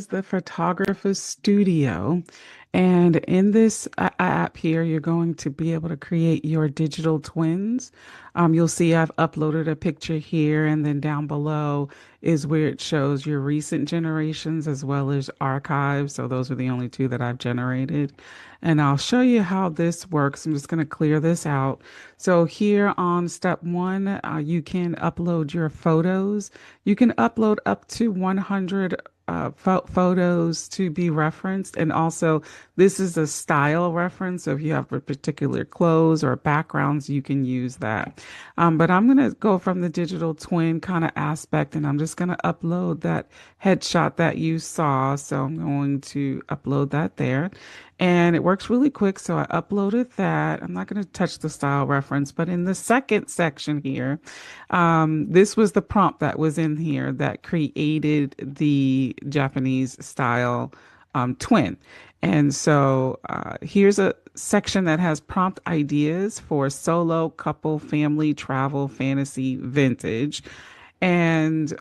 is the Photographer Studio. And in this app here, you're going to be able to create your digital twins. You'll see I've uploaded a picture here, and then down below is where it shows your recent generations as well as archives. So those are the only two that I've generated. And I'll show you how this works. I'm just going to clear this out. So here on step one, you can upload your photos. You can upload up to 100 photos to be referenced. And also, this is a style reference. So if you have a particular clothes or backgrounds, you can use that. But I'm going to go from the digital twin kind of aspect, and I'm just going to upload that headshot that you saw. So I'm going to upload that there. And it works really quick. So I uploaded that. I'm not going to touch the style reference, but in the second section here, this was the prompt that was in here that created the Japanese style twin. And so here's a section that has prompt ideas for solo, couple, family, travel, fantasy, vintage. And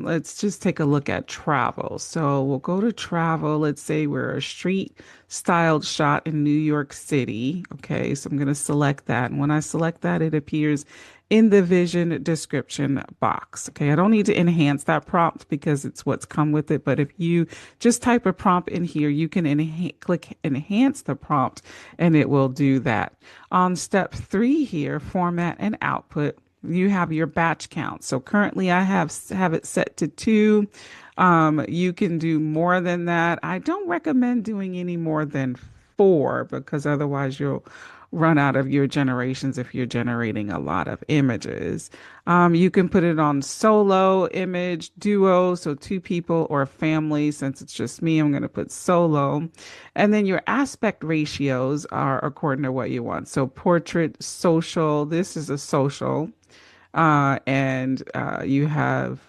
let's just take a look at travel. So we'll go to travel. Let's say we're a street styled shot in New York City. Okay, so I'm going to select that. And when I select that, it appears in the vision description box. Okay, I don't need to enhance that prompt because it's what's come with it. But if you just type a prompt in here, you can click enhance the prompt and it will do that. On step three here, format and output, you have your batch count. So currently I have it set to 2. You can do more than that. I don't recommend doing any more than 4 because otherwise you'll run out of your generations if you're generating a lot of images. You can put it on solo image, duo, so 2 people, or family. Since it's just me, I'm going to put solo. And then your aspect ratios are according to what you want. So portrait, social, this is a social. And you have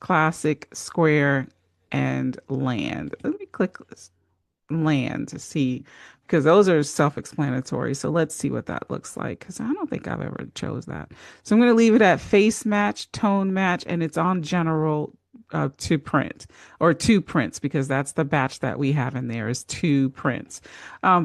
classic, square, and land. Let me click this land to see, because those are self-explanatory. So let's see what that looks like, because I don't think I've ever chose that. So I'm going to leave it at face match, tone match, and it's on general to print, or 2 prints, because that's the batch that we have in there is 2 prints.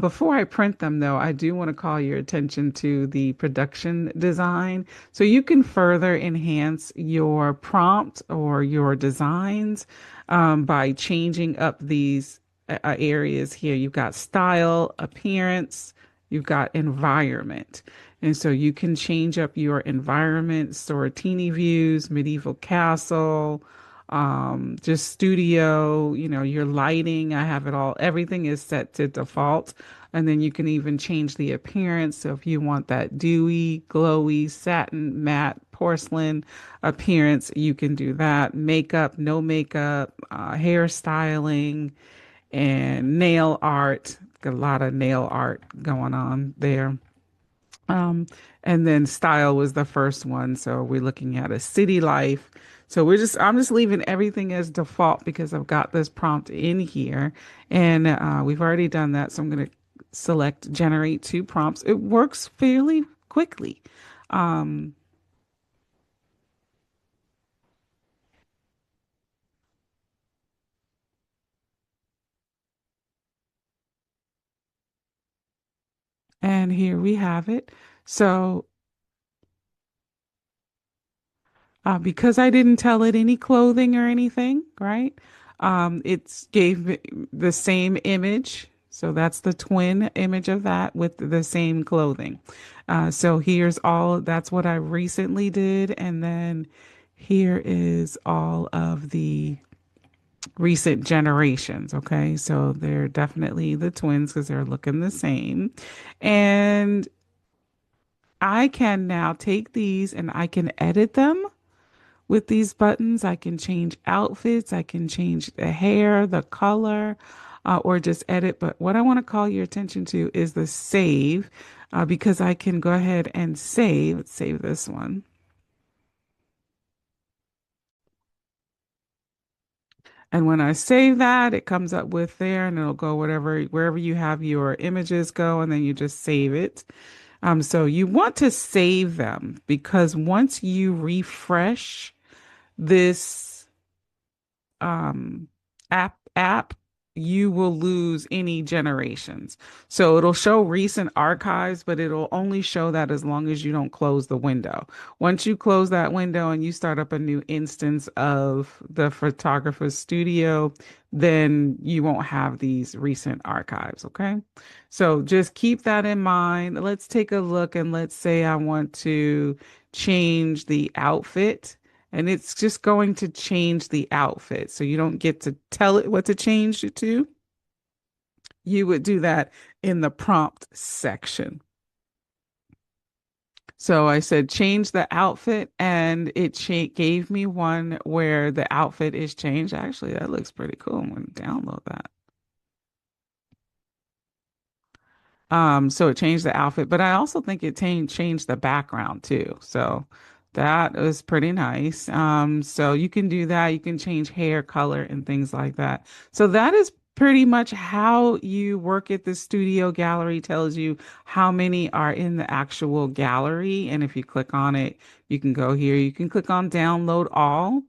Before I print them, though, I do want to call your attention to the production design. So you can further enhance your prompt or your designs by changing up these areas here. You've got style, appearance, you've got environment. And so you can change up your environment, Soratini views, medieval castle, just studio, your lighting. I have it all. Everything is set to default. And then you can even change the appearance. So if you want that dewy, glowy, satin, matte, porcelain appearance, you can do that. Makeup, no makeup, hairstyling, and nail art. Got a lot of nail art going on there. Um, and then style was the first one. So we're looking at a city life. So I'm just leaving everything as default because I've got this prompt in here, and we've already done that. So I'm going to select generate 2 prompts. It works fairly quickly. Um, and here we have it. So because I didn't tell it any clothing or anything, right? It's gave me the same image. So that's the twin image of that with the same clothing. So that's what I recently did. And then here is all of the recent generations. Okay. So they're definitely the twins because they're looking the same. And I can now take these and I can edit them with these buttons. I can change outfits, I can change the hair, the color, or just edit. But what I want to call your attention to is the save, because I can go ahead and save. Let's save this one. And when I save that, it comes up with there and it'll go wherever you have your images go, and then you just save it. So you want to save them because once you refresh this um, app app, you will lose any generations. So it'll show recent archives, but it'll only show that as long as you don't close the window. Once you close that window and you start up a new instance of the photographer's studio, then you won't have these recent archives. Okay. So just keep that in mind. Let's take a look and let's say I want to change the outfit and it's just going to change the outfit. So you don't get to tell it what to change it to. You would do that in the prompt section. So I said change the outfit and it gave me one where the outfit is changed. Actually, that looks pretty cool. I'm going to download that. So it changed the outfit, but I also think it changed the background too. So that was pretty nice. So you can do that. You can change hair color and things like that. So that is pretty much how you work at the studio gallery. Tells you how many are in the actual gallery. And if you click on it, you can go here. You can click on download all,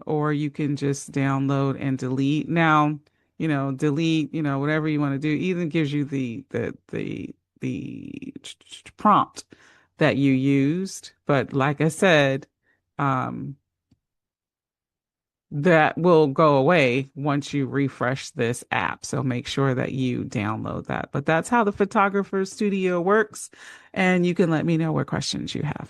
or you can just download and delete. Now, delete, whatever you want to do. Even gives you the prompt that you used. But like I said, um, that will go away once you refresh this app. So make sure that you download that. But that's how the Photographer Studio works. And you can let me know what questions you have.